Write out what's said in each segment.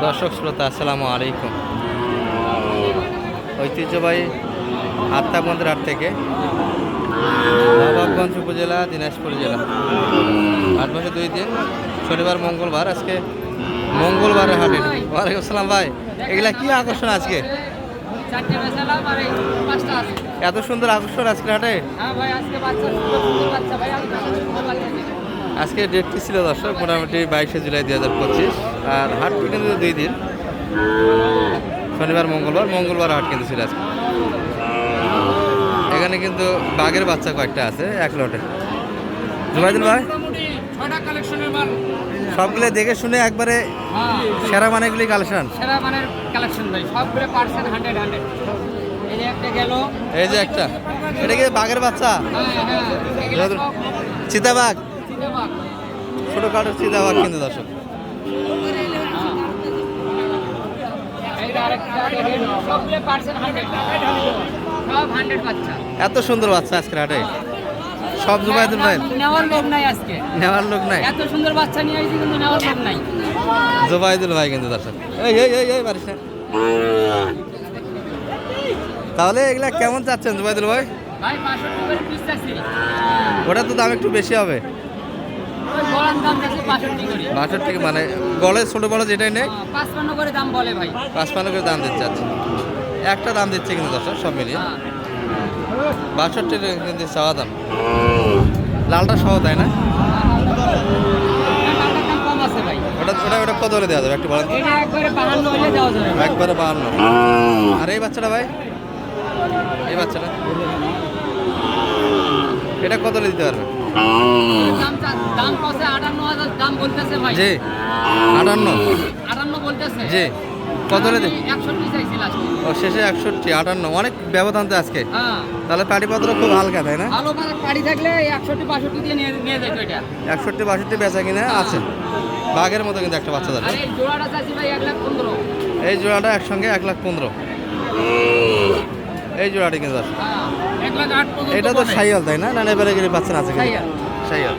দর্শক শ্রোতা আসসালামু আলাইকুম। ঐতিহ্যবাহী আত্মাবন্দের হাট থেকে নবাবগঞ্জ উপজেলা দিনাজপুর জেলা। 8 মাসে 2 দিন, শনিবার মঙ্গলবার। আজকে মঙ্গলবারের হাটে। ওয়ালাইকুম আসসালাম ভাই, এগুলা কি আকর্ষণ আজকে? এত সুন্দর আকর্ষণ আজকে হাটে। আজকে ডেটটি ছিল দর্শক মোটামুটি 22শে জুলাই 2025। আর হাট কিন্তু 2 দিন, শনিবার মঙ্গলবার হাট কিন্তু ছিল আজকে। এখানে কিন্তু বাঘের বাচ্চা কয়েকটা আছে এক লটে। জুবাইদুল ভাই, সবগুলো দেখে শুনে একবারে সেরা মানেগুলি কালেকশন, সেরা মানের কালেকশন ভাই, সবগুলো পার্সেন্ট 100 এই যে একটা গেল, এই যে একটা, এটা কি বাঘের বাচ্চা? চিতাবাঘ, ছোটখাটো চিতাবাঘ কিন্তু দর্শক। এত সুন্দর বাচ্চা আজকের হাটে সব। জুবাইদুল ভাই নেওয়ার লোক নাই, আজকে নেওয়ার লোক নাই। এত সুন্দর বাচ্চা নিয়ে আসছি কিন্তু নেওয়ার লোক নাই। জুবাইদুল ভাই কিন্তু দর্শক। এই পারিস না। তাহলে এগুলা কেমন চাচ্ছেন জুবাইদুল ভাই? ভাই 65 করে পিস চাচ্ছি। ওটা তো দাম একটু বেশি হবে। ওই বলার দাম চাচ্ছি 65 করে। 62 মানে গলে ছোট বড় যেটাই নেই 55 করে দাম বলে ভাই। 55 করে দাম দিচ্ছে। আচ্ছা, একটা দাম দিচ্ছে কিন্তু দর্শক সব মিলিয়ে 62 কিন্তু চাওয়া দাম। লালটা সহ তাই না? কম আছে ভাই। ওটা কত হলে দেওয়া যাবে একটু বলেন? এটা একবারে 52 হলে দেওয়া যাবে। একবারে 52। আর এই বাচ্চাটা ভাই, এই বাচ্চাটা এটা কত হলে দিতে পারবে? দাম কত? 58,000 দাম বলতেছে ভাই। জি 58 বলতেছে। জি, কত হলে দিবে? 61 চাইছি লাস্ট। ও শেষে 61, 58, অনেক ব্যবধান তো আজকে। হ্যাঁ, তাহলে পাটিপত্র খুব হালকা তাই না? ভালো পাড়ি থাকলে 61-62 দিয়ে নিয়ে যাইতো এটা। 61, 62 বেচা কিনা আছে। বাঘের মতো কিন্তু একটা বাচ্চা যাচ্ছে। আর এই জোড়াটা চাইছি ভাই 1,15,000। এই জোড়াটা একসঙ্গে 1,15,000। এই জোড়াটি কিন্তু আছে। হ্যাঁ, 1,08,000 পর্যন্ত। এটা তো সাইয়াল তাই না? না এবারে গিয়ে বাচ্চা আছে কিন্তু সাইয়াল। সাইয়াল।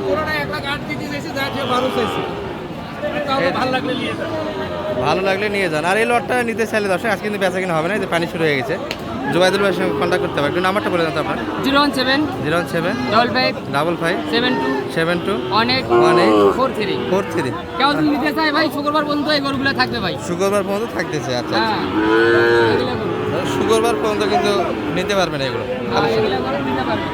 পুরোটা 1,08,000 দিতে চাইছি, যা যে 12 চাইছি। তাহলে ভালো লাগলে নিয়ে যান। ভালো লাগলে নিয়ে যান। আর এই লটটা নিতে চাইলে দর্শক আজকে কিন্তু বেচা কিনা হবে না, এই যে পানি শুরু হয়ে গেছে। জুবাইদুল ভাইয়ের সঙ্গে কন্ট্যাক্ট করতে হবে। একটু নাম্বারটা বলে দেন তো আপনার। 017 07 55 55 72 72 18 43। 43। কেউ যদি নিতে চায় ভাই, শুক্রবার পর্যন্ত এই গরুগুলো থাকবে ভাই। শুক্রবার পর্যন্ত থাকতেছে। আচ্ছা আচ্ছা। হ্যাঁ, শুক্রবার পর্যন্ত কিন্তু নিতে পারবেন এগুলো। এগুলো গরু নিতে পারবে।